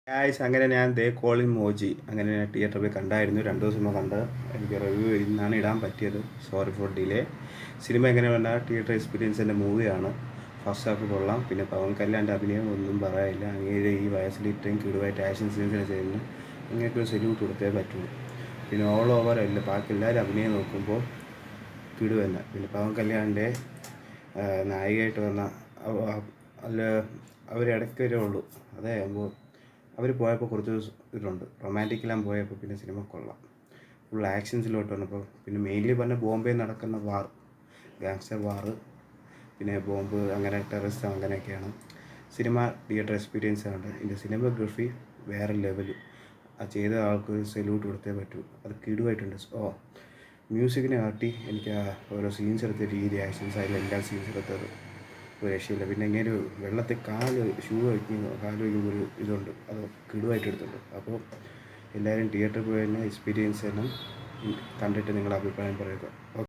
Guys അങ്ങനെ ഞാൻ ദേ Colin Moji അങ്ങനെ ഞാൻ തിയേറ്ററിൽ പോയി കണ്ടായിരുന്നു. 2 ദിവസം കണ്ട്. എനിക്ക് റിവ്യൂ ഇന്നാണ് ഇടാൻ പറ്റിയത്. Sorry four delay. സിനിമ എങ്ങനെ പറഞ്ഞാൽ തിയേറ്റർ എക്സ്പീരിയൻസിൻ്റെ മൂവിയാണ്. ഫസ്റ്റ് ഹാഫ് കൊള്ളാം. പിന്നെ പവൻ കല്യാണിൻ്റെ അഭിനയം ഒന്നും പറയാനില്ല. അങ്ങേര് ഈ വയസ്സിൽ ഇത്രയും കിടുവായിട്ട് ആക്ഷൻ സീൻസിനെ ചെയ്യുന്നു. അങ്ങേക്ക് ഒരു സെല്യൂട്ട് കൊടുത്തേ പറ്റുള്ളൂ. പിന്നെ ഓൾ ഓവർ അല്ല, ബാക്കി എല്ലാവരും അഭിനയം നോക്കുമ്പോൾ കിടു തന്നെ. പിന്നെ പവൻ കല്യാണിൻ്റെ നായികയായിട്ട് വന്ന അല്ല, അവരിടയ്ക്ക് വരെ ഉള്ളൂ. അതാകുമ്പോൾ അവർ പോയപ്പോൾ കുറച്ച് ഇതുണ്ട്, റൊമാൻറ്റിക്കെല്ലാം പോയപ്പോൾ പിന്നെ സിനിമ കൊള്ളാം. ഫുൾ ആക്ഷൻസിലോട്ട് വന്നപ്പോൾ പിന്നെ മെയിൻലി പറഞ്ഞ ബോംബെ നടക്കുന്ന വാർ, ഗാങ്സ്റ്റർ വാർ, പിന്നെ ബോംബ്, അങ്ങനെ ടെററിസ്റ്റ്, അങ്ങനെയൊക്കെയാണ് സിനിമ. തിയേറ്റർ എക്സ്പീരിയൻസ് ആണ്. ഇതിൻ്റെ സിനിമോഗ്രഫി വേറെ ലെവൽ. ആ ചെയ്ത ആൾക്ക് ഒരു സെല്യൂട്ട് കൊടുത്തേ പറ്റൂ. അത് കിടുവായിട്ടുണ്ട്. മ്യൂസിക്കിനെ കാട്ടി എനിക്ക് ആ ഓരോ സീൻസ് എടുത്ത രീതി, ആക്ഷൻസ് ആയാലും എല്ലാ സീൻസ് എടുത്തത് ഒരു രക്ഷയില്ല. പിന്നെ ഇങ്ങനെ ഒരു വെള്ളത്തിൽ ഷൂ വയ്ക്കുമ്പോൾ കാല് വയ്ക്കുമ്പോൾ ഒരു ഇതുണ്ട്, അത് കിടുവായിട്ട് എടുത്തിട്ടുണ്ട്. അപ്പോൾ എല്ലാവരും തിയേറ്ററിൽ പോയി തന്നെ എക്സ്പീരിയൻസ് തന്നെ കണ്ടിട്ട് നിങ്ങളുടെ അഭിപ്രായം പറയുക.